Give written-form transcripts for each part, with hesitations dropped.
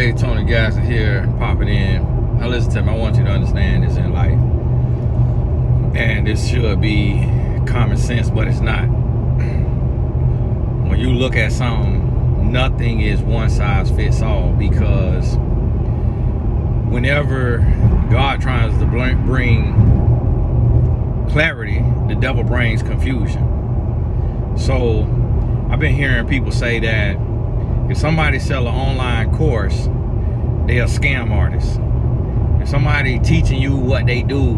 Hey, Tony Gasson here, popping in. Now listen to me, I want you to understand this in life. And this should be common sense, but it's not. When you look at something, nothing is one size fits all, because whenever God tries to bring clarity, the devil brings confusion. So I've been hearing people say that if somebody sell an online course, they're a scam artist. If somebody teaching you what they do,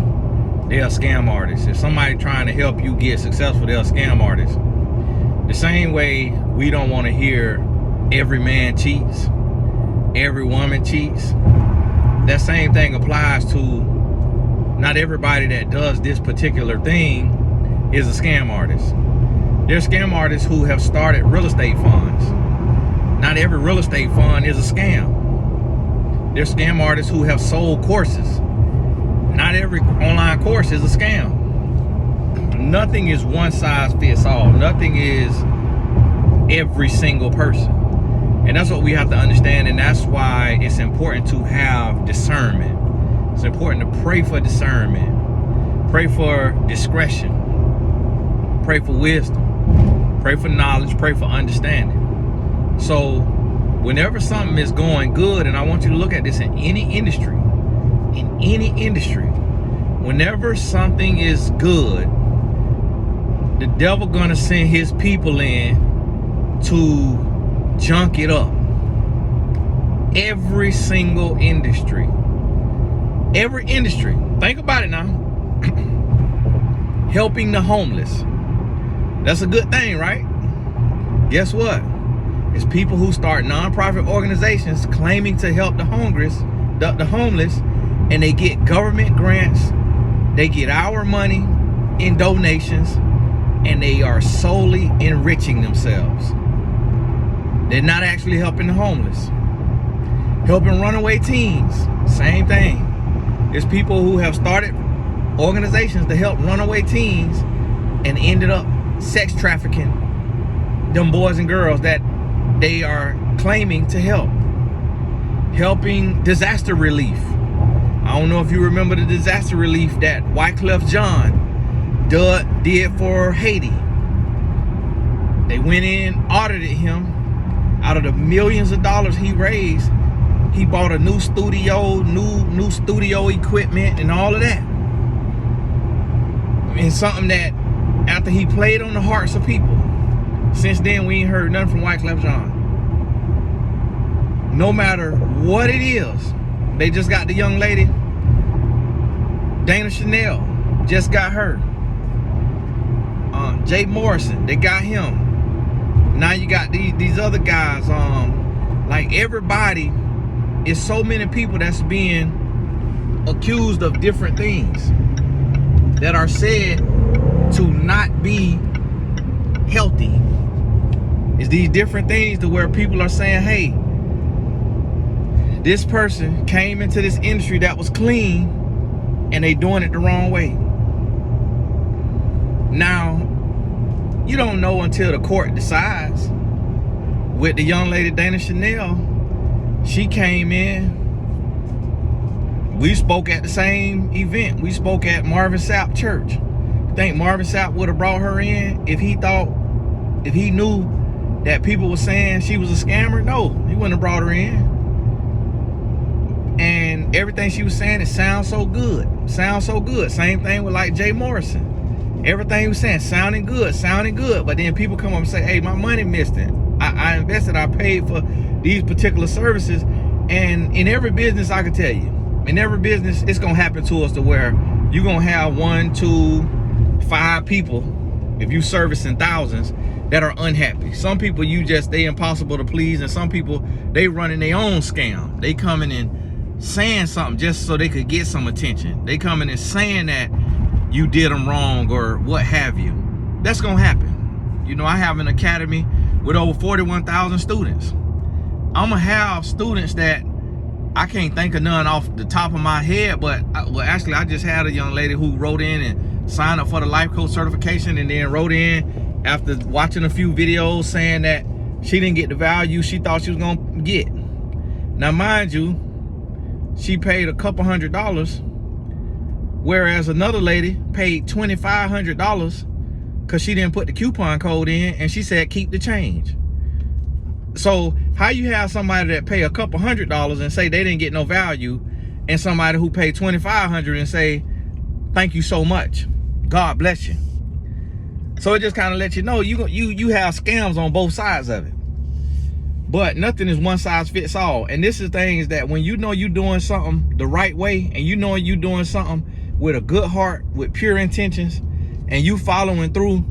they're a scam artist. If somebody trying to help you get successful, they're a scam artist. The same way we don't want to hear every man cheats, every woman cheats. That same thing applies to not everybody that does this particular thing is a scam artist. There's scam artists who have started real estate funds. Not every real estate fund is a scam. There's scam artists who have sold courses. Not every online course is a scam. Nothing is one size fits all. Nothing is every single person. And that's what we have to understand, and that's why it's important to have discernment. It's important to pray for discernment. Pray for discretion. Pray for wisdom. Pray for knowledge. Pray for understanding. So whenever something is going good, and I want you to look at this in any industry, whenever something is good, the devil gonna send his people in to junk it up. Every single industry. Every industry. Think about it now. Helping the homeless. That's a good thing, right? Guess what? It's people who start nonprofit organizations claiming to help the homeless, and they get government grants, they get our money in donations, and they are solely enriching themselves. They're not actually helping the homeless. Helping runaway teens, same thing. It's people who have started organizations to help runaway teens and ended up sex trafficking them boys and girls that they are claiming to help. Helping disaster relief. I don't know if you remember the disaster relief that Wyclef Jean did for Haiti. They went in, audited him. Out of the millions of dollars he raised, he bought a new studio, new studio equipment and all of that. And something that, after he played on the hearts of people, since then we ain't heard nothing from Wyclef Jean. No matter what it is, they just got the young lady, Dana Chanel, just got her. Jay Morrison, they got him. Now you got these other guys. Like everybody, is so many people that's being accused of different things that are said to not be healthy. It's these different things to where people are saying, hey, this person came into this industry that was clean and they doing it the wrong way. Now, you don't know until the court decides. With the young lady Dana Chanel, she came in. We spoke at the same event. We spoke at Marvin Sapp Church. You think Marvin Sapp would have brought her in if he knew that people were saying she was a scammer? No, he wouldn't have brought her in. And everything she was saying, it sounds so good. Sounds so good. Same thing with like Jay Morrison. Everything he was saying, sounding good. But then people come up and say, hey, my money missed it. I invested, I paid for these particular services. And in every business, I can tell you, in every business, it's going to happen to us to where you're going to have 1, 2, 5 people, if you servicing thousands, that are unhappy. Some people they impossible to please, and some people, they running their own scam. They coming in saying something just so they could get some attention. They coming in saying that you did them wrong or what have you. That's gonna happen. You know, I have an academy with over 41,000 students. I'm gonna have students that I can't think of none off the top of my head, but actually I just had a young lady who wrote in and signed up for the life coach certification, and then wrote in after watching a few videos saying that she didn't get the value she thought she was gonna get. Now, mind you, she paid a couple $100, whereas another lady paid $2,500 because she didn't put the coupon code in, and she said keep the change. So how you have somebody that pay a couple $100 and say they didn't get no value, and somebody who paid $2,500 and say thank you so much, God bless you? So it just kind of lets you know you have scams on both sides of it. But nothing is one size fits all. And this is things that when you know you're doing something the right way, and you know you're doing something with a good heart, with pure intentions, and you following through,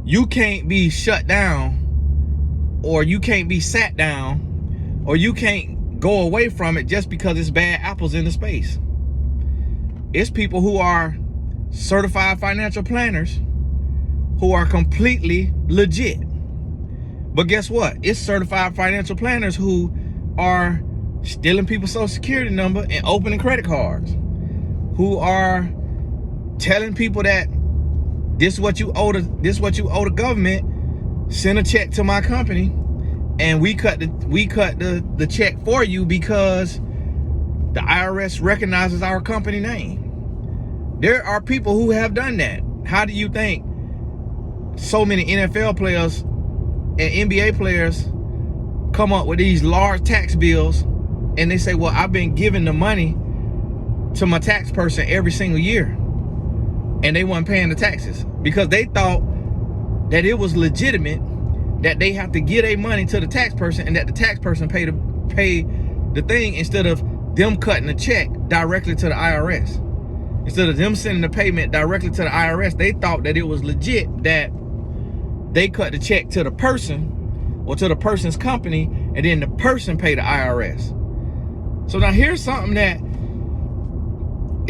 you can't be shut down, or you can't be sat down, or you can't go away from it just because it's bad apples in the space. It's people who are certified financial planners who are completely legit. But guess what? It's certified financial planners who are stealing people's social security number and opening credit cards, who are telling people that this is what you owe the government. Send a check to my company, and we cut the check for you because the IRS recognizes our company name. There are people who have done that. How do you think so many NFL players and NBA players come up with these large tax bills, and they say, well, I've been giving the money to my tax person every single year, and they weren't paying the taxes because they thought that it was legitimate that they have to give their money to the tax person, and that the tax person pay the thing, instead of them cutting the check directly to the IRS. Instead of them sending the payment directly to the IRS, they thought that it was legit that they cut the check to the person or to the person's company, and then the person pay the IRS. So now here's something that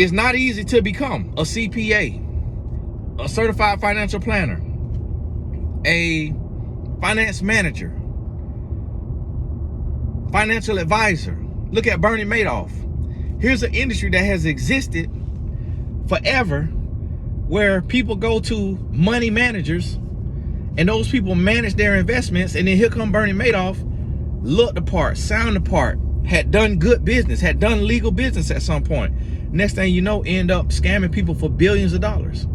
is not easy to become: a CPA, a certified financial planner, a finance manager, financial advisor. Look at Bernie Madoff. Here's an industry that has existed forever, where people go to money managers, and those people manage their investments, and then here come Bernie Madoff, looked the part, sound the part, had done good business, had done legal business at some point. Next thing you know, end up scamming people for billions of dollars.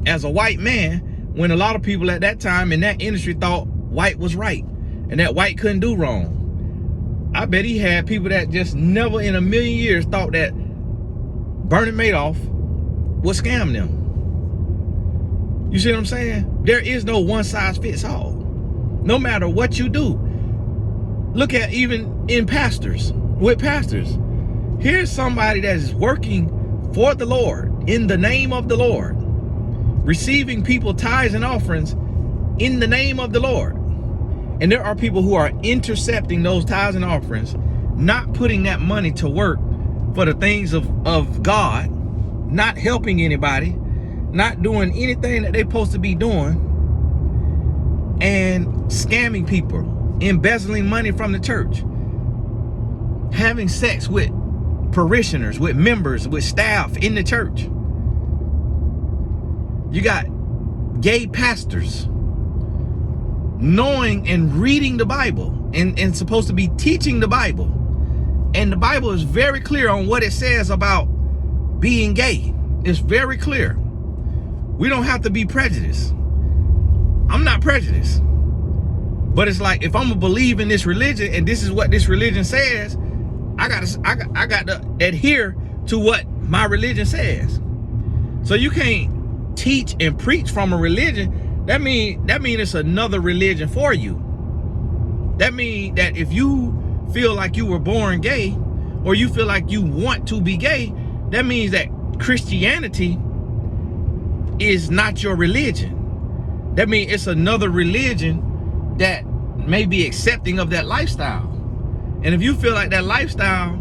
As a white man, when a lot of people at that time in that industry thought white was right, and that white couldn't do wrong, I bet he had people that just never in a million years thought that Bernie Madoff would scam them. You see what I'm saying? There is no one size fits all. No matter what you do. Look at even in pastors, with pastors. Here's somebody that is working for the Lord, in the name of the Lord, receiving people tithes and offerings in the name of the Lord. And there are people who are intercepting those tithes and offerings, not putting that money to work for the things of God, not helping anybody, not doing anything that they're supposed to be doing, and scamming people, embezzling money from the church, having sex with parishioners, with members, with staff in the church. You got gay pastors knowing and reading the Bible and supposed to be teaching the Bible. And the Bible is very clear on what it says about being gay. It's very clear. We don't have to be prejudiced. I'm not prejudiced. But it's like, if I'm gonna believe in this religion and this is what this religion says, I got to adhere to what my religion says. So you can't teach and preach from a religion. That mean it's another religion for you. That mean that if you feel like you were born gay, or you feel like you want to be gay, that means that Christianity is not your religion. That means it's another religion that may be accepting of that lifestyle. And if you feel like that lifestyle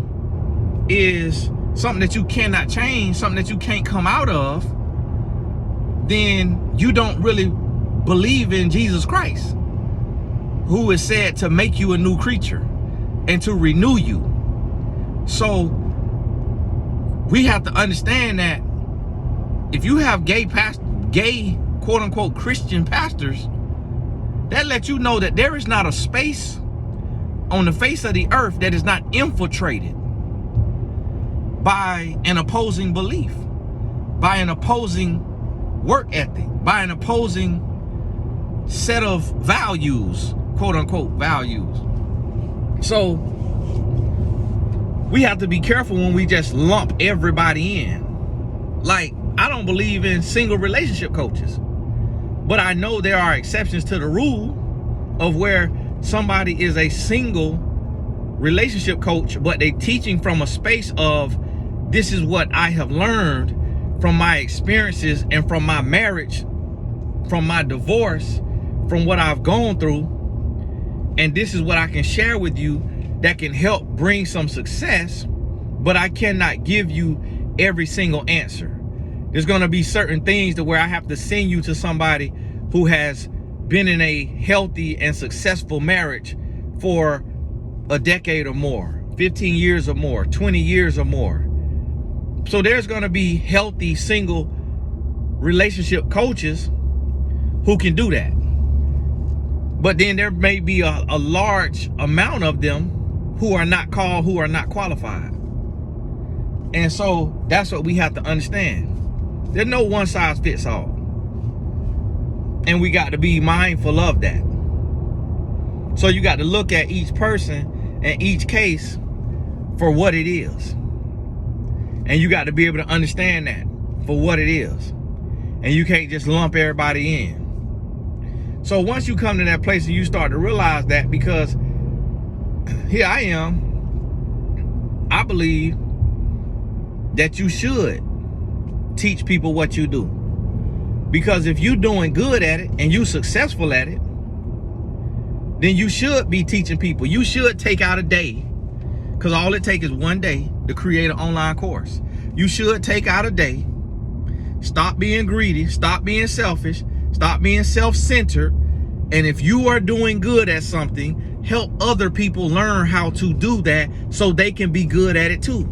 is something that you cannot change, something that you can't come out of, then you don't really believe in Jesus Christ, who is said to make you a new creature and to renew you. So we have to understand that if you have gay quote unquote Christian pastors, that lets you know that there is not a space on the face of the earth that is not infiltrated by an opposing belief, by an opposing work ethic, by an opposing set of values, quote unquote values. So we have to be careful when we just lump everybody in. Like, I don't believe in single relationship coaches, but I know there are exceptions to the rule of where somebody is a single relationship coach, but they teaching from a space of, this is what I have learned from my experiences and from my marriage, from my divorce, from what I've gone through, and this is what I can share with you that can help bring some success, but I cannot give you every single answer. There's going to be certain things to where I have to send you to somebody who has been in a healthy and successful marriage for a decade or more, 15 years or more, 20 years or more. So there's going to be healthy single relationship coaches who can do that. But then there may be a large amount of them who are not called, who are not qualified. And so that's what we have to understand. There's no one size fits all. And we got to be mindful of that. So you got to look at each person and each case for what it is. And you got to be able to understand that for what it is. And you can't just lump everybody in. So once you come to that place and you start to realize that, because here I am, I believe that you should teach people what you do. Because if you're doing good at it and you're successful at it, then you should be teaching people. You should take out a day, because all it takes is one day to create an online course. You should take out a day, stop being greedy, stop being selfish, stop being self-centered, and if you are doing good at something, help other people learn how to do that so they can be good at it too.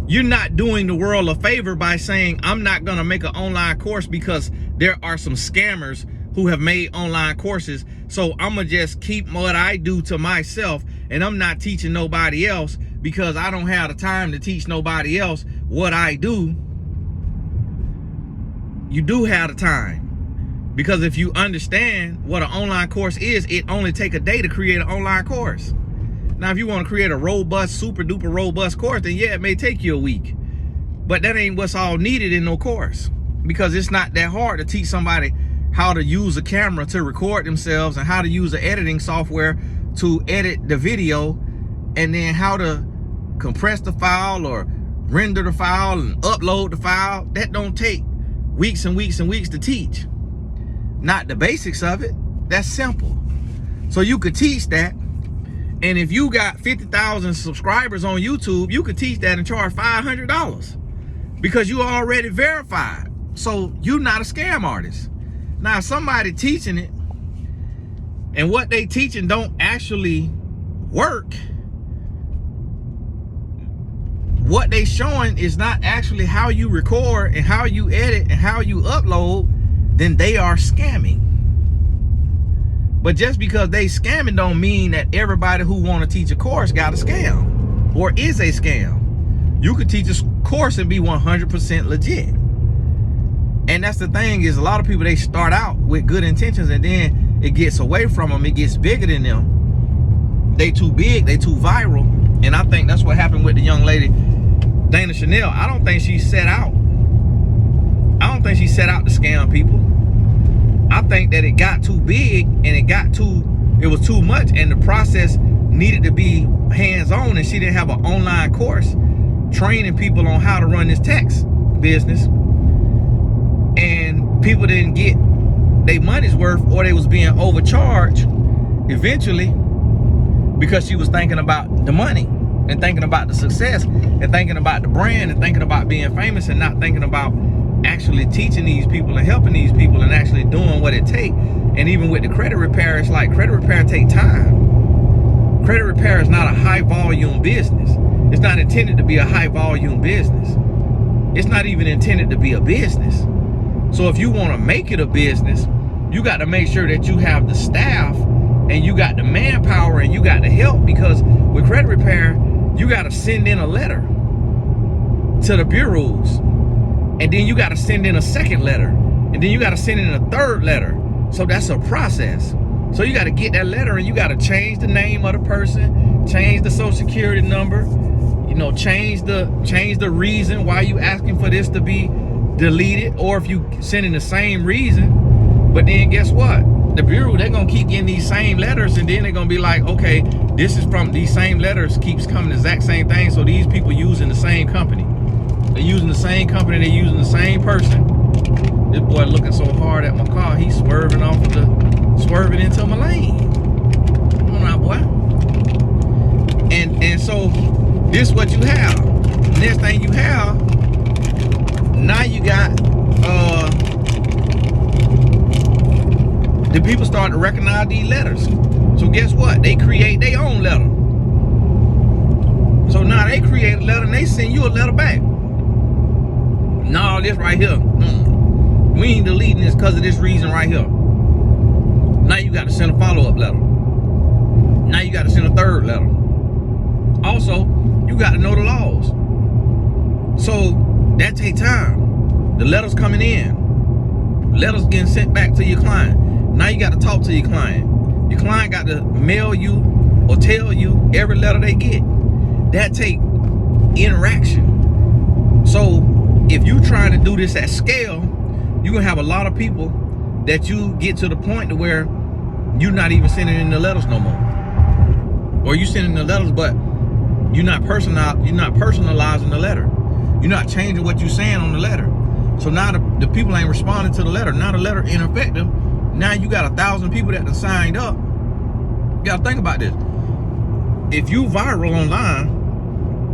You're not doing the world a favor by saying, I'm not going to make an online course because there are some scammers who have made online courses, so I'm going to just keep what I do to myself, and I'm not teaching nobody else because I don't have the time to teach nobody else what I do. You do have the time, because if you understand what an online course is, it only takes a day to create an online course. Now, if you want to create a robust, super duper robust course, then yeah, it may take you a week. But that ain't what's all needed in no course, because it's not that hard to teach somebody how to use a camera to record themselves and how to use the editing software to edit the video, and then how to compress the file or render the file and upload the file. That don't take weeks and weeks and weeks to teach. Not the basics of it. That's simple. So you could teach that. And if you got 50,000 subscribers on YouTube, you could teach that and charge $500 because you already verified. So you're not a scam artist. Now, somebody teaching it and what they teaching don't actually work, what they showing is not actually how you record and how you edit and how you upload, then they are scamming. But just because they scamming don't mean that everybody who want to teach a course got a scam or is a scam. You could teach a course and be 100% legit. And that's the thing, is a lot of people, they start out with good intentions and then it gets away from them. It gets bigger than them. They too big, they too viral. And I think that's what happened with the young lady, Dana Chanel. I don't think she set out to scam people. I think that it got too big and it was too much, and the process needed to be hands-on, and she didn't have an online course training people on how to run this text business, and people didn't get their money's worth, or they was being overcharged eventually because she was thinking about the money and thinking about the success and thinking about the brand and thinking about being famous, and not thinking about actually teaching these people and helping these people and actually doing what it takes. And even with the credit repair, it's like credit repair take time. Credit repair is not a high volume business. It's not intended to be a high volume business. It's not even intended to be a business. So if you want to make it a business, you got to make sure that you have the staff and you got the manpower and you got the help, because with credit repair, you got to send in a letter to the bureaus, and then you got to send in a second letter, and then you got to send in a third letter. So that's a process. So you got to get that letter, and you got to change the name of the person, change the social security number, you know, change the reason why you asking for this to be deleted, or if you sending the same reason. But then guess what? The bureau, they're gonna keep getting these same letters, and then they're gonna be like, okay, this is from these same letters, keeps coming the exact same thing. So these people using the same company. They're using the same company, they're using the same person. This boy looking so hard at my car, he's swerving into my lane. Come on now, boy. And so this is what you have. Next thing you have, now you got the people start to recognize these letters. So guess what? They create their own letter. So now they create a letter and they send you a letter back. No, this right here, we ain't deleting this because of this reason right here. Now you got to send a follow-up letter. Now you got to send a third letter. Also, you got to know the laws. So that takes time. The letters coming in, letters getting sent back to your client. Now you got to talk to your client. Your client got to mail you or tell you every letter they get. That take interaction. So if you trying to do this at scale, you're gonna have a lot of people that you get to the point to where you're not even sending in the letters no more. Or you sending the letters, but you're not personalizing the letter. You're not changing what you're saying on the letter. So now the people ain't responding to the letter. Now the letter ineffective. Now you got 1,000 people that done signed up. You gotta think about this. If you viral online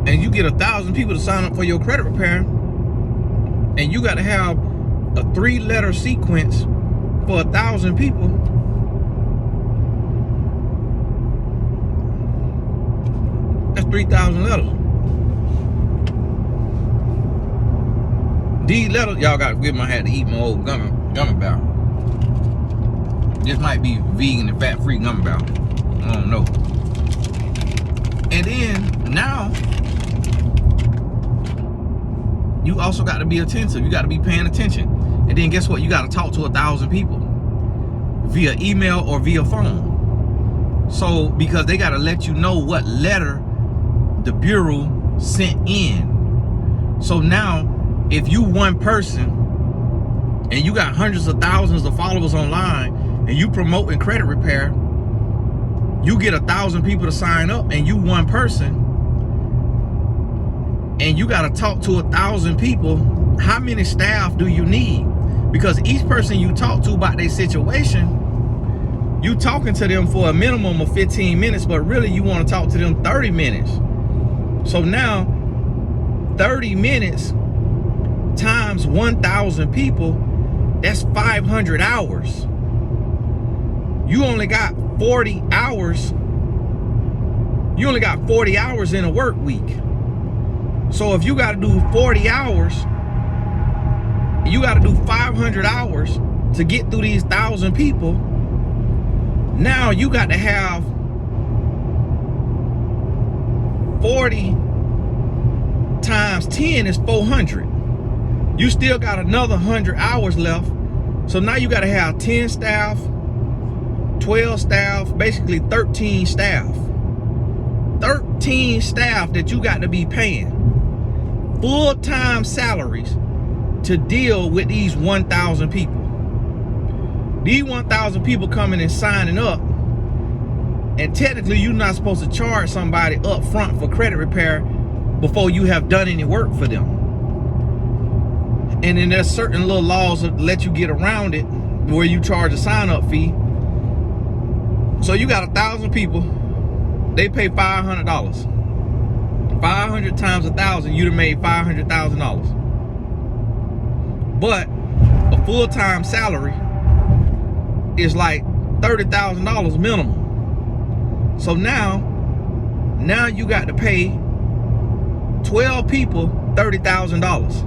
and you get 1,000 people to sign up for your credit repair, and you gotta have a 3-letter sequence for 1,000 people, that's 3,000 letters. These letters, y'all got to give my hat to eat my old gummy bear. This might be vegan and fat-free gummy bear. I don't know. And then now, you also got to be attentive. You got to be paying attention. And then guess what? You got to talk to 1,000 people via email or via phone. So because they got to let you know what letter the bureau sent in. So now, if you one person and you got hundreds of thousands of followers online and you promoting credit repair, you get 1,000 people to sign up, and you one person, and you got to talk to 1,000 people. How many staff do you need? Because each person you talk to about their situation, you talking to them for a minimum of 15 minutes, but really you want to talk to them 30 minutes. So now 30 minutes times 1,000 people, that's 500 hours. You only got 40 hours. You only got 40 hours in a work week. So if you got to do 40 hours, you got to do 500 hours to get through these 1,000 people. Now you got to have 40 times 10 is 400. You still got another 100 hours left. So now you got to have 10 staff, 12 staff, basically 13 staff. 13 staff that you got to be paying full-time salaries to deal with these 1,000 people. These 1,000 people coming and signing up, and technically you're not supposed to charge somebody up front for credit repair before you have done any work for them. And then there's certain little laws that let you get around it where you charge a sign-up fee. So you got 1,000 people, they pay $500. 500 times 1,000, you'd have made $500,000. But a full-time salary is like $30,000 minimum. So now you got to pay 12 people $30,000.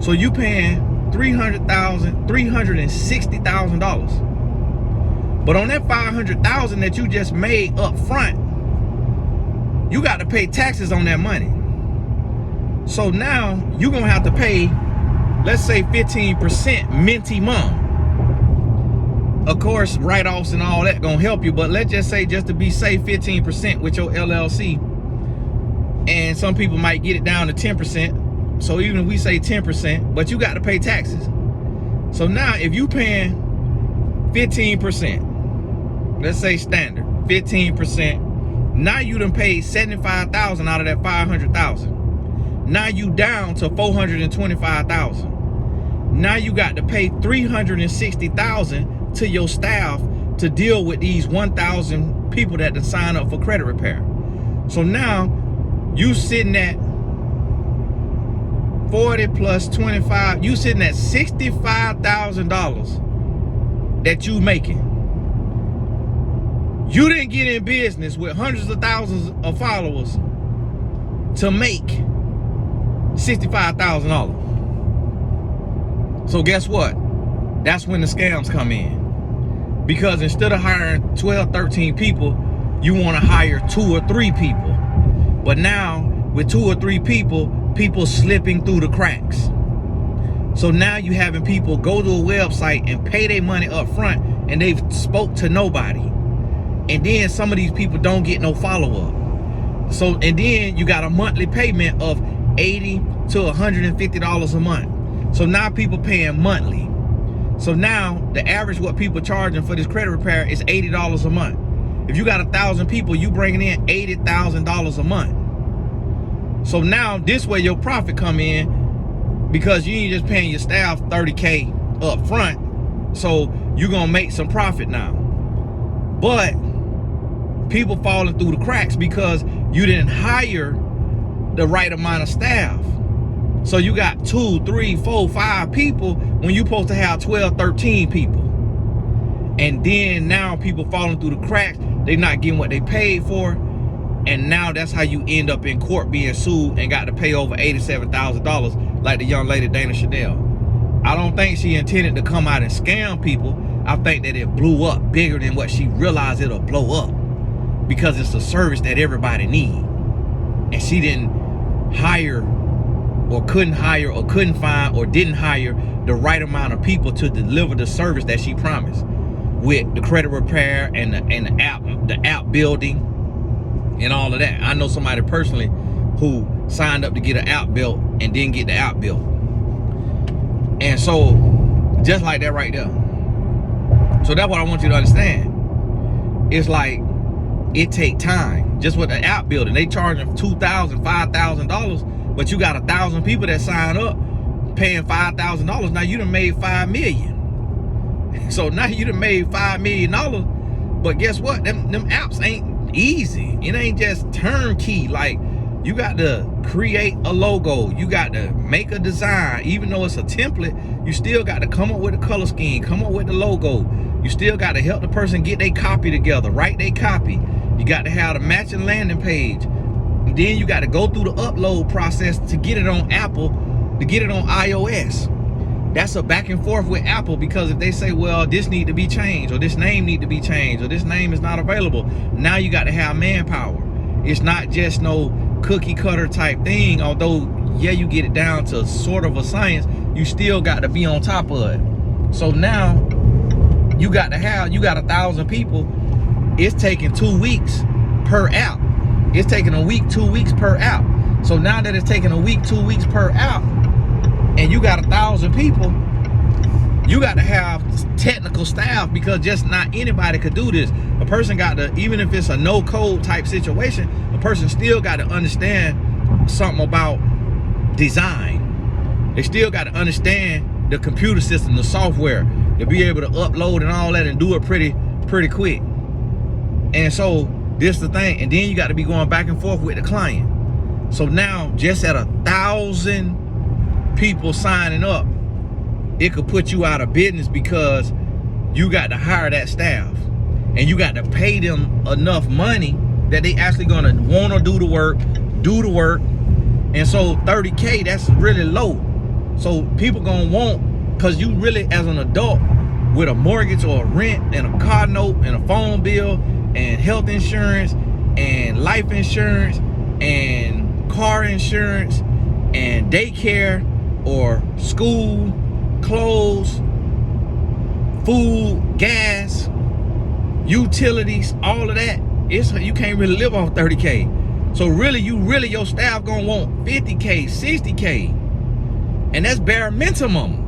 So you paying $360,000. But on that $500,000 that you just made up front, you got to pay taxes on that money. So now you're gonna have to pay, let's say 15% minimum. Of course, write-offs and all that gonna help you, but let's just say, just to be safe, 15% with your LLC. And some people might get it down to 10%. So even if we say 10%, but you got to pay taxes. So now if you paying 15%, let's say standard, 15%, now you done paid $75,000 out of that $500,000. Now you down to $425,000. Now you got to pay $360,000 to your staff to deal with these 1,000 people that sign up for credit repair. So now you sitting at 40 plus 25, you sitting at $65,000 that you making. You didn't get in business with hundreds of thousands of followers to make $65,000. So guess what? That's when the scams come in. Because instead of hiring 12, 13 people, you want to hire 2 or 3 people. But now with 2 or 3 people slipping through the cracks. So now you having people go to a website and pay their money up front, and they've spoke to nobody. And then some of these people don't get no follow-up. So, and then you got a monthly payment of $80 to $150 a month. So now people paying monthly. So now the average what people charging for this credit repair is $80 a month. If you got 1,000 people, you bringing in $80,000 a month. So now this way your profit come in, because you ain't just paying your staff $30K up front. So you're gonna make some profit now. But people falling through the cracks because you didn't hire the right amount of staff. So you got 2, 3, 4, 5 people when you're supposed to have 12, 13 people. And then now people falling through the cracks, they not getting what they paid for. And now that's how you end up in court being sued and got to pay over $87,000 like the young lady Dana Chanel. I don't think she intended to come out and scam people. I think that it blew up bigger than what she realized it'll blow up, because it's a service that everybody need. And she didn't hire or couldn't hire or couldn't find or didn't hire the right amount of people to deliver the service that she promised with the credit repair and the app building and all of that. I know somebody personally who signed up to get an app built and didn't get the app built. And so just like that right there. So that's what I want you to understand. It's like it take time. Just with the app building, they charging $2,000, $5,000, but you got 1,000 people that sign up paying $5,000. Now you done made $5 million. So now you done made $5 million. But guess what? Them apps ain't easy. It ain't just turnkey. Like, you got to create a logo. You got to make a design. Even though it's a template, you still got to come up with a color scheme, come up with the logo. You still got to help the person get their copy together, write their copy. You got to have the matching landing page. And then you got to go through the upload process to get it on Apple, to get it on iOS. That's a back and forth with Apple, because if they say, well, this need to be changed, or this name need to be changed, or this name is not available, now you got to have manpower. It's not just no cookie cutter type thing. Although, yeah, you get it down to sort of a science, you still got to be on top of it. So now you got 1,000 people. It's taking 2 weeks per app. It's taking a week, 2 weeks per app. So now that it's taking a week, 2 weeks per app, and you got 1,000 people, you got to have technical staff, because just not anybody could do this. A person got to, even if it's a no code type situation, a person still got to understand something about design. They still got to understand the computer system, the software, to be able to upload and all that and do it pretty quick. And so this is the thing. And then you got to be going back and forth with the client. So now just at 1,000 people signing up, it could put you out of business, because you got to hire that staff and you got to pay them enough money that they actually gonna want to do the work. And so 30K, that's really low. So people gonna want, because you really, as an adult, with a mortgage or a rent and a car note and a phone bill and health insurance and life insurance and car insurance and daycare or school, clothes, food, gas, utilities, all of that. You can't really live off 30K. So really, your staff gonna want 50K, 60K. And that's bare minimum.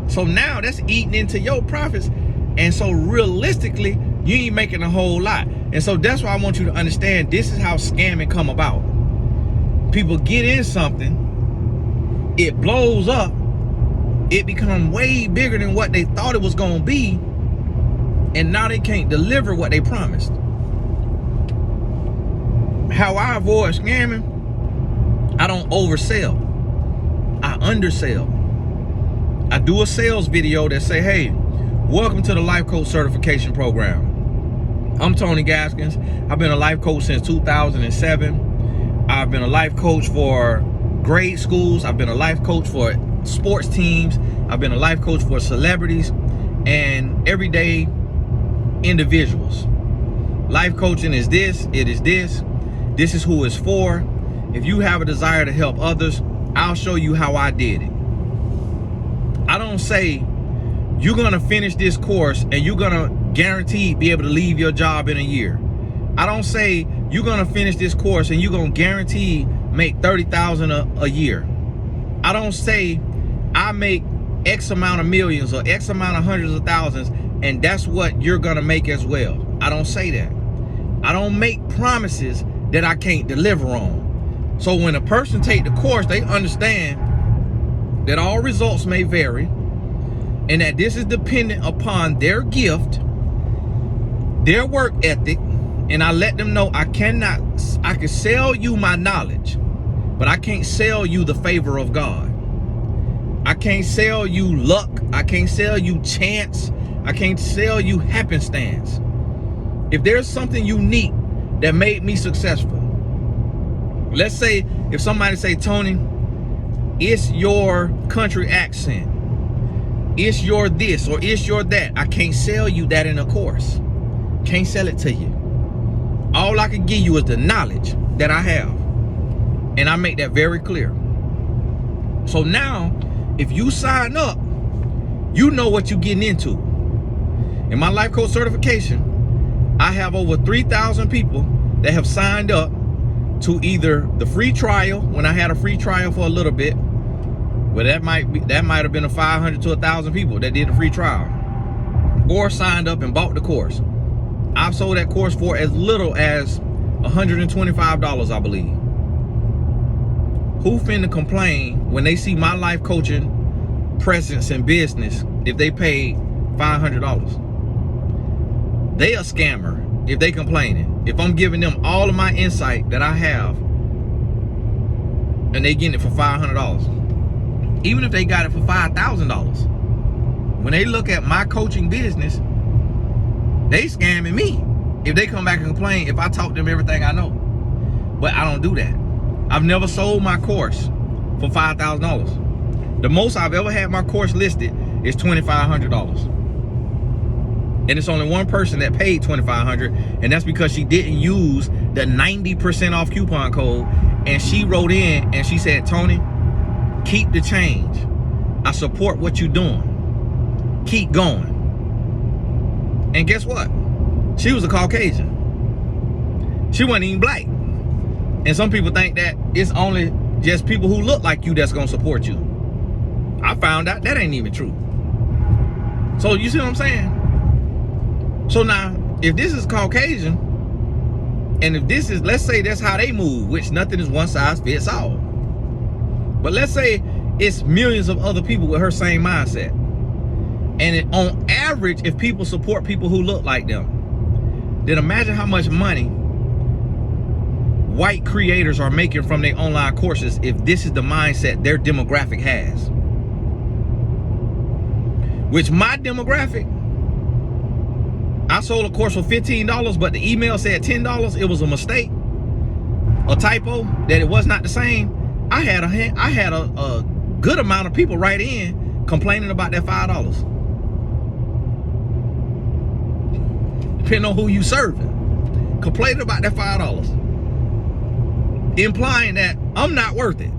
So now that's eating into your profits. And so realistically, you ain't making a whole lot. And so that's why I want you to understand, this is how scamming come about. People get in something, it blows up, it becomes way bigger than what they thought it was gonna be, and now they can't deliver what they promised. How I avoid scamming, I don't oversell, I undersell. I do a sales video that say, hey, welcome to the Life Coach Certification Program. I'm Tony Gaskins. I've been a life coach since 2007. I've been a life coach for grade schools. I've been a life coach for sports teams. I've been a life coach for celebrities and everyday individuals. Life coaching is this, it is this. This is who it's for. If you have a desire to help others, I'll show you how I did it. I don't say you're gonna finish this course and you're gonna guaranteed be able to leave your job in a year. I don't say you're gonna finish this course and you're gonna guarantee make $30,000 a year. I don't say I make X amount of millions or X amount of hundreds of thousands and that's what you're gonna make as well. I don't say that. I don't make promises that I can't deliver on. So when a person take the course, they understand that all results may vary and that this is dependent upon their gift, their work ethic, and I let them know I can sell you my knowledge, but I can't sell you the favor of God. I can't sell you luck. I can't sell you chance. I can't sell you happenstance. If there's something unique that made me successful, let's say if somebody say, Tony, it's your country accent, it's your this or it's your that. I can't sell you that in a course. Can't sell it to you. All I can give you is the knowledge that I have. And I make that very clear. So now, if you sign up, you know what you're getting into. In my life coach certification, I have over 3,000 people that have signed up to either the free trial, when I had a free trial for a little bit, but that might have been a 500 to 1,000 people that did the free trial, or signed up and bought the course. I've sold that course for as little as $125, I believe. Who finna complain when they see my life coaching presence in business if they paid $500? They a scammer if they complaining. If I'm giving them all of my insight that I have and they getting it for $500. Even if they got it for $5,000. When they look at my coaching business, they scamming me if they come back and complain if I taught them everything I know. But I don't do that. I've never sold my course for $5,000. The most I've ever had my course listed is $2,500. And it's only one person that paid $2,500, and that's because she didn't use the 90% off coupon code, and she wrote in and she said, Tony, keep the change. I support what you're doing. Keep going. And guess what? She was a Caucasian. She wasn't even black. And some people think that it's only just people who look like you that's gonna support you. I found out that ain't even true. So you see what I'm saying? So now, if this is Caucasian, and if this is, let's say that's how they move, which nothing is one size fits all. But let's say it's millions of other people with her same mindset. And on average, if people support people who look like them, then imagine how much money white creators are making from their online courses if this is the mindset their demographic has. Which my demographic, I sold a course for $15, but the email said $10. It was a mistake, a typo, that it was not the same. I had a good amount of people write in complaining about that $5. depending on who you serving. Complaining about that $5. Implying that I'm not worth it.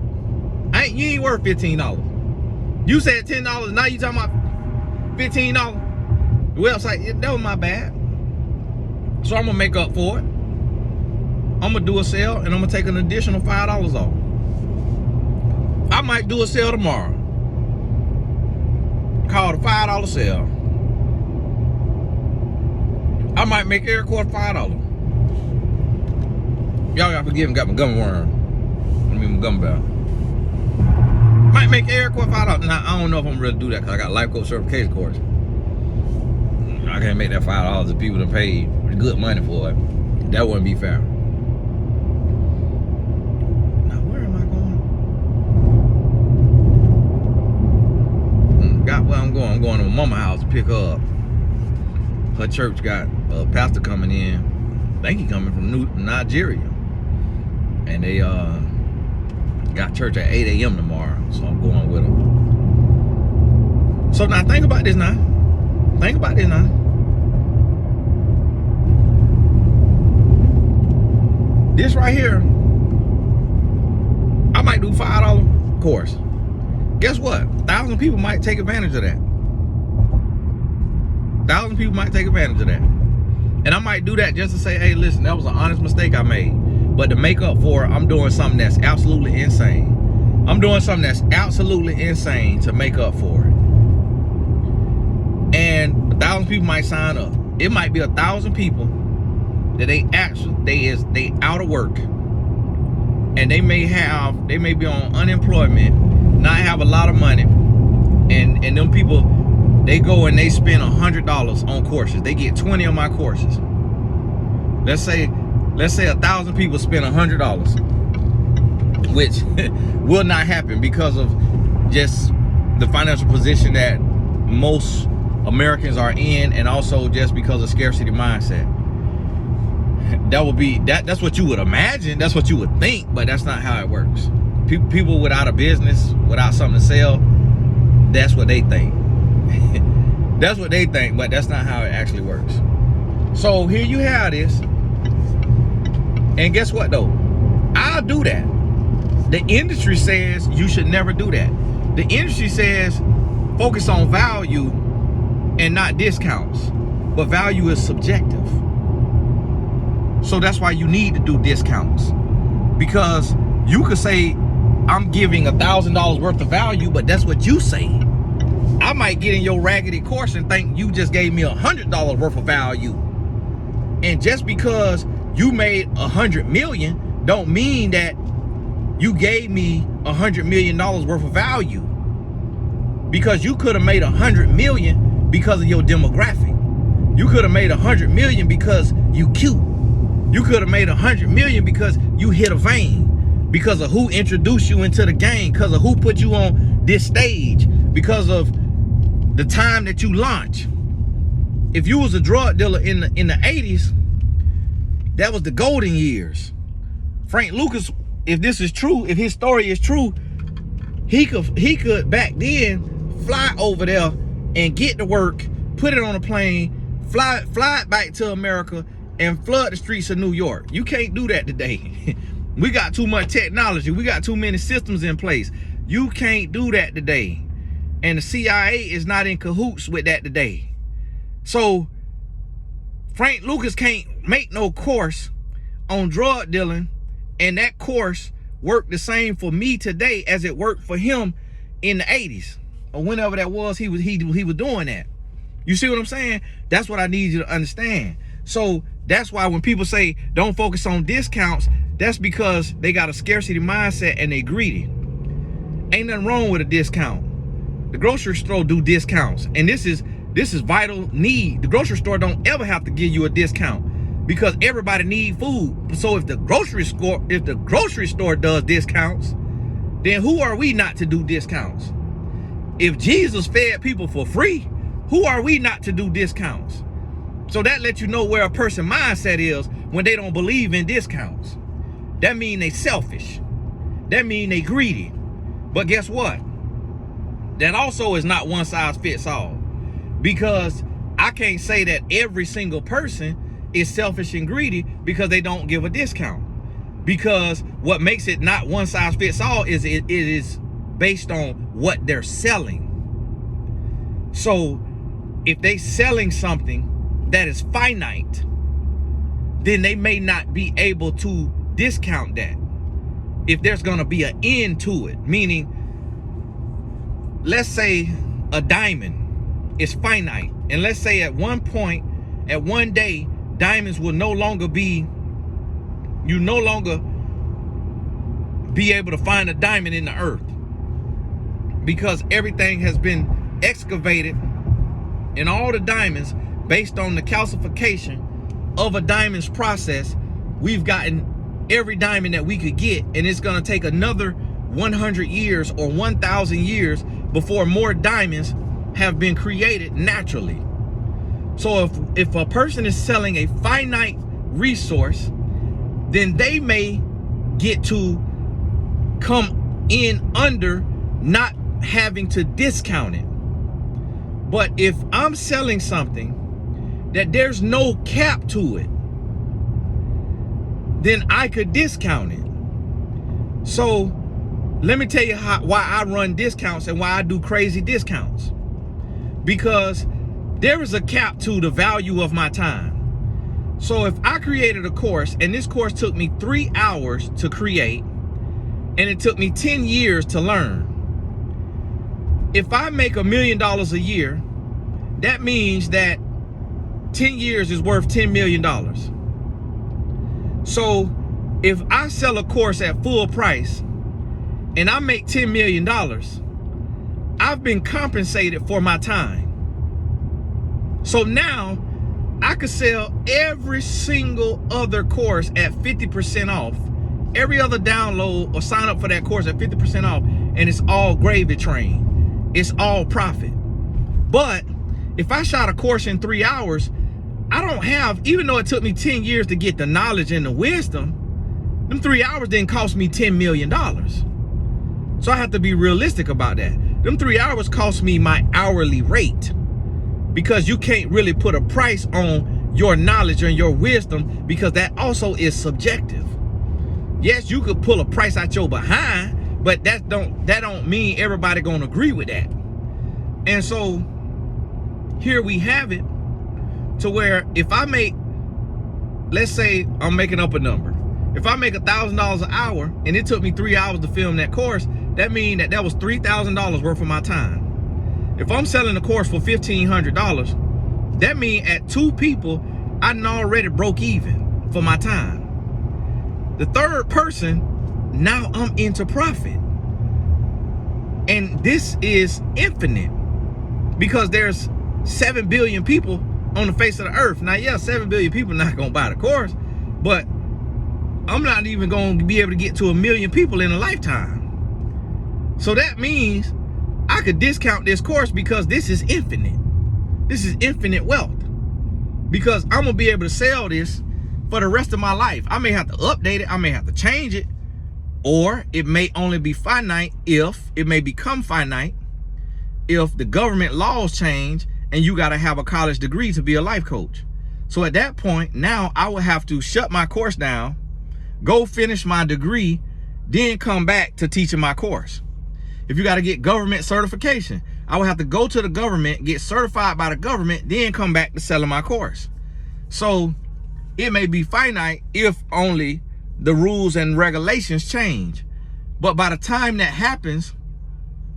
You ain't worth $15. You said $10, now you talking about $15. The website, that was my bad. So I'm gonna make up for it. I'm gonna do a sale and I'm gonna take an additional $5 off. I might do a sale tomorrow. Call it a $5 sale. I might make every quarter $5. Y'all gotta forgive me, got my gum worm. I mean my gum bell. Might make every quarter $5. Now I don't know if I'm ready to do that because I got life coach certification course. I can't make that $5 if people done paid good money for it. That wouldn't be fair. Now where am I going? Got where I'm going. I'm going to my mama's house to pick her up. Her church got a pastor coming in. I think he coming from Nigeria. And they got church at 8 a.m. tomorrow. So I'm going with them. So now think about this now. Think about this now. This right here, I might do $5 course. Guess what? 1,000 people might take advantage of that. 1,000 people might take advantage of that. And I might do that just to say, hey, listen, that was an honest mistake I made. But to make up for it, I'm doing something that's absolutely insane. I'm doing something that's absolutely insane to make up for it. And 1,000 people might sign up. It might be 1,000 people that they out of work, and they may be on unemployment, not have a lot of money, and them people, they go and they spend $100 on courses. They get 20 of my courses. Let's say 1,000 people spend $100, which will not happen because of just the financial position that most Americans are in, and also just because of scarcity mindset. That would be that's what you would imagine, that's what you would think, but that's not how it works. People without a business, without something to sell, that's what they think. That's what they think, but that's not how it actually works. So here you have this, and guess what though? I'll do that. The industry says you should never do that. The industry says focus on value and not discounts, but value is subjective. So that's why you need to do discounts, because you could say I'm giving $1,000 worth of value, but that's what you say. I might get in your raggedy course and think you just gave me $100 worth of value. And just because you made $100 million don't mean that you gave me $100 million worth of value, because you could have made $100 million because of your demographic. You could have made $100 million because you cute. You could have made $100 million because you hit a vein, because of who introduced you into the game, because of who put you on this stage, because of the time that you launch. If you was a drug dealer in the 80s, that was the golden years. Frank Lucas, if this is true, if his story is true, he could back then fly over there and get to work, put it on a plane, fly it back to America, and flood the streets of New York. You can't do that today. We got too much technology. We got too many systems in place. You can't do that today. And the CIA is not in cahoots with that today. So Frank Lucas can't make no course on drug dealing, and that course worked the same for me today as it worked for him in the 80s or whenever that was he was doing that. You see what I'm saying? That's what I need you to understand. So that's why when people say don't focus on discounts, that's because they got a scarcity mindset and they greedy. Ain't nothing wrong with a discount. The grocery store do discounts, and this is vital need. The grocery store don't ever have to give you a discount because everybody need food. So if the grocery store does discounts, then who are we not to do discounts? If Jesus fed people for free, who are we not to do discounts? So that lets you know where a person's mindset is when they don't believe in discounts. That mean they selfish. That mean they greedy. But guess what? That also is not one size fits all, because I can't say that every single person is selfish and greedy because they don't give a discount. Because what makes it not one size fits all is it is based on what they're selling. So if they selling something that is finite, then they may not be able to discount that if there's going to be an end to it. Meaning, let's say a diamond is finite, and let's say at one point, at one day, diamonds will no longer be, you no longer be able to find a diamond in the earth because everything has been excavated, and all the diamonds, based on the calcification of a diamond's process, we've gotten every diamond that we could get, and it's going to take another 100 years or 1,000 years before more diamonds have been created naturally. So if a person is selling a finite resource, then they may get to come in under not having to discount it. But if I'm selling something that there's no cap to it, then I could discount it. So let me tell you why I run discounts and why I do crazy discounts. Because there is a cap to the value of my time. So if I created a course, and this course took me 3 hours to create, and it took me 10 years to learn. If I make $1 million a year, that means that 10 years is worth $10 million. So if I sell a course at full price and I make $10 million, I've been compensated for my time. So now I could sell every single other course at 50% off, every other download or sign up for that course at 50% off, and it's all gravy train. It's all profit. But if I shot a course in 3 hours, I don't have, even though it took me 10 years to get the knowledge and the wisdom, them 3 hours didn't cost me $10 million. So I have to be realistic about that. Them 3 hours cost me my hourly rate, because you can't really put a price on your knowledge and your wisdom, because that also is subjective. Yes, you could pull a price out your behind, but that don't mean everybody gonna agree with that. And so here we have it to where if I make, let's say I'm making up a number, if I make $1,000 an hour and it took me 3 hours to film that course, that means that was $3,000 worth of my time. If I'm selling a course for $1,500, that means at 2 people, I done already broke even for my time. The third person, now I'm into profit. And this is infinite, because there's 7 billion people on the face of the earth. Now, yeah, 7 billion people not gonna buy the course, but I'm not even gonna be able to get to 1 million people in a lifetime. So that means I could discount this course, because this is infinite. This is infinite wealth, because I'm gonna be able to sell this for the rest of my life. I may have to update it, I may have to change it, or it may only be finite if it may become finite if the government laws change and you got to have a college degree to be a life coach. So at that point, now I will have to shut my course down, go finish my degree, then come back to teaching my course. If you got to get government certification, I will have to go to the government, get certified by the government, then come back to selling my course. So it may be finite if only the rules and regulations change. But by the time that happens,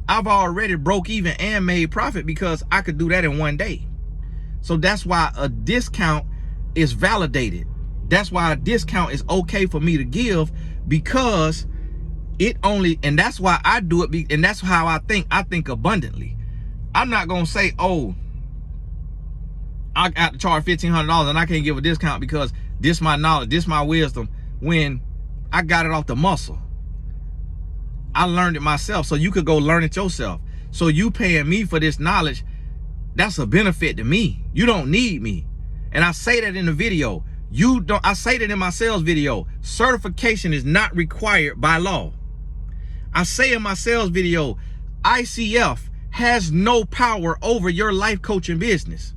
I've already broke even and made profit, because I could do that in 1 day. So that's why a discount is validated. That's why a discount is okay for me to give, because it only, and that's why I do it, and that's how I think abundantly. I'm not gonna say, oh, I got to charge $1,500 and I can't give a discount because this my knowledge, this my wisdom, when I got it off the muscle. I learned it myself, so you could go learn it yourself. So you paying me for this knowledge, that's a benefit to me. You don't need me. And I say that in the video. I say that in my sales video. Certification is not required by law. I say in my sales video, ICF has no power over your life coaching business.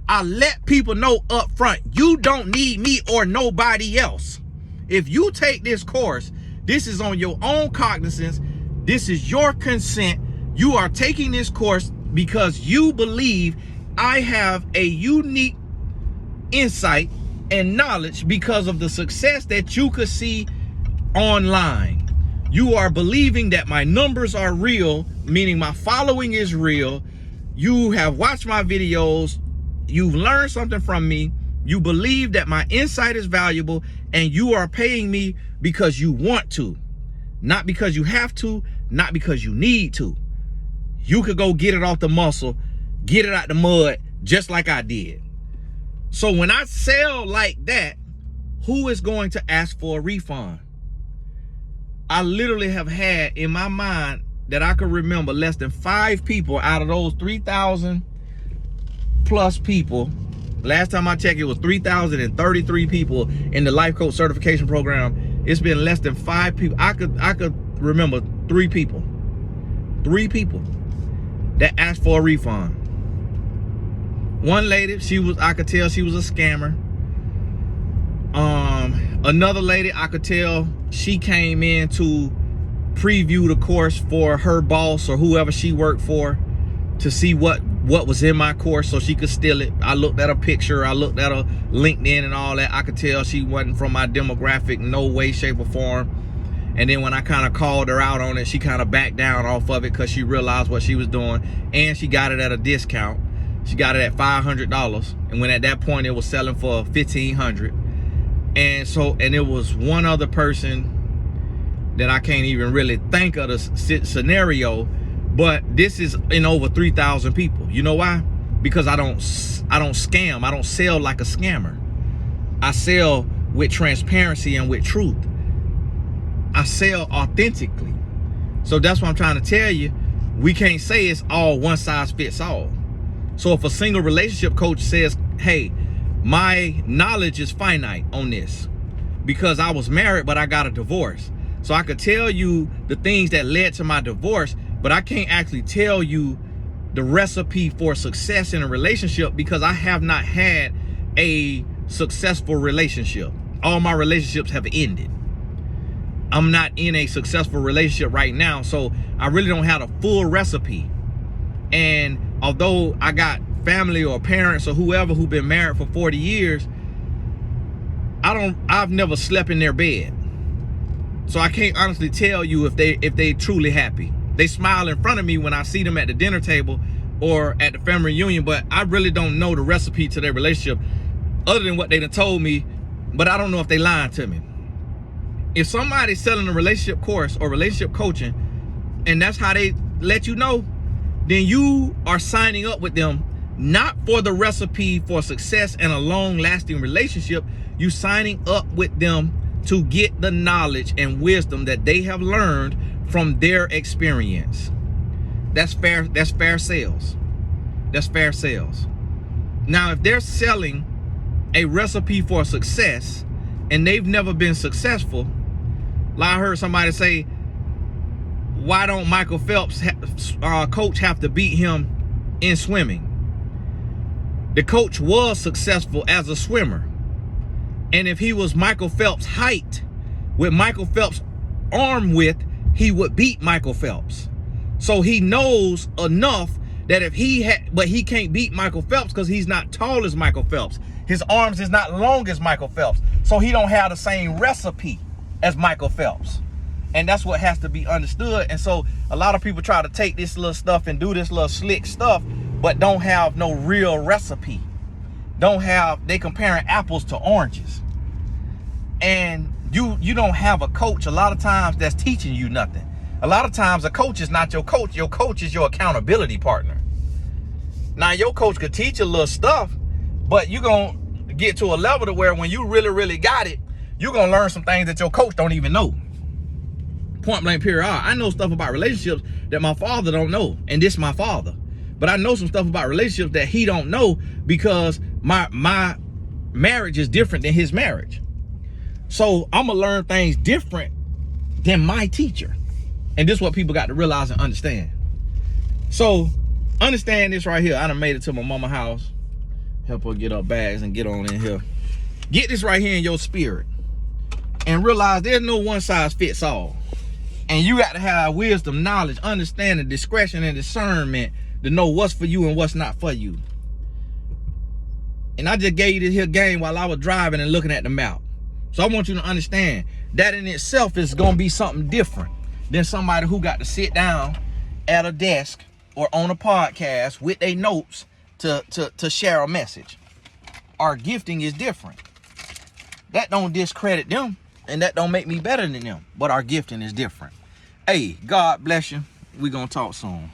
I let people know up front, you don't need me or nobody else. If you take this course, this is on your own cognizance. This is your consent. You are taking this course because you believe I have a unique insight and knowledge because of the success that you could see online. You are believing that my numbers are real, meaning my following is real. You have watched my videos. You've learned something from me. You believe that my insight is valuable, and you are paying me because you want to, not because you have to, not because you need to. You could go get it off the muscle, get it out the mud, just like I did. So when I sell like that, who is going to ask for a refund? I literally have had in my mind that I could remember less than 5 people out of those 3,000 plus people. Last time I checked, it was 3,033 people in the life coach certification program. It's been less than 5 people. I could remember 3 people that asked for a refund. One lady, I could tell she was a scammer. Another lady, I could tell she came in to preview the course for her boss or whoever she worked for to see what was in my course so she could steal it. I looked at her picture, I looked at her LinkedIn and all that. I could tell she wasn't from my demographic, no way, shape, or form. And then when I kind of called her out on it, she kind of backed down off of it because she realized what she was doing, and she got it at a discount. She got it at $500, and when at that point it was selling for $1,500. And it was one other person that I can't even really think of the scenario, but this is in over 3,000 people. You know why? Because I don't scam. I don't sell like a scammer. I sell with transparency and with truth. I sell authentically. So that's what I'm trying to tell you. We can't say it's all one size fits all. So if a single relationship coach says, hey, my knowledge is finite on this because I was married, but I got a divorce. So I could tell you the things that led to my divorce, but I can't actually tell you the recipe for success in a relationship because I have not had a successful relationship. All my relationships have ended. I'm not in a successful relationship right now, so I really don't have a full recipe. And although I got family or parents or whoever who've been married for 40 years, I've never slept in their bed. So I can't honestly tell you if they truly happy. They smile in front of me when I see them at the dinner table or at the family reunion, but I really don't know the recipe to their relationship other than what they done told me, but I don't know if they lying to me. If somebody's selling a relationship course or relationship coaching and that's how they let you know, then you are signing up with them not for the recipe for success and a long-lasting relationship. You signing up with them to get the knowledge and wisdom that they have learned from their experience. That's fair sales. That's fair sales. Now, if they're selling a recipe for success and they've never been successful, like I heard somebody say, why don't Michael Phelps coach have to beat him in swimming? The coach was successful as a swimmer. And if he was Michael Phelps' height, with Michael Phelps' arm width, he would beat Michael Phelps. So he knows enough that if but he can't beat Michael Phelps because he's not tall as Michael Phelps. His arms is not long as Michael Phelps. So he don't have the same recipe as Michael Phelps. And that's what has to be understood. And so a lot of people try to take this little stuff and do this little slick stuff, but don't have no real recipe. They comparing apples to oranges. And you don't have a coach a lot of times that's teaching you nothing. A lot of times a coach is not your coach. Your coach is your accountability partner. Now your coach could teach you a little stuff, but you're going to get to a level to where when you really, really got it, you're going to learn some things that your coach don't even know. Point blank period. I know stuff about relationships that my father don't know, and this my father. But I know some stuff about relationships that he don't know because my marriage is different than his marriage. So I'm gonna learn things different than my teacher. And this is what people got to realize and understand. So understand this right here. I done made it to my mama's house. Help her get her bags and get on in here. Get this right here in your spirit. And realize there's no one size fits all. And you got to have wisdom, knowledge, understanding, discretion, and discernment to know what's for you and what's not for you. And I just gave you this here game while I was driving and looking at the map. So I want you to understand that in itself is going to be something different than somebody who got to sit down at a desk or on a podcast with their notes to share a message. Our gifting is different. That don't discredit them, and that don't make me better than them, but our gifting is different. Hey, God bless you. We're going to talk soon.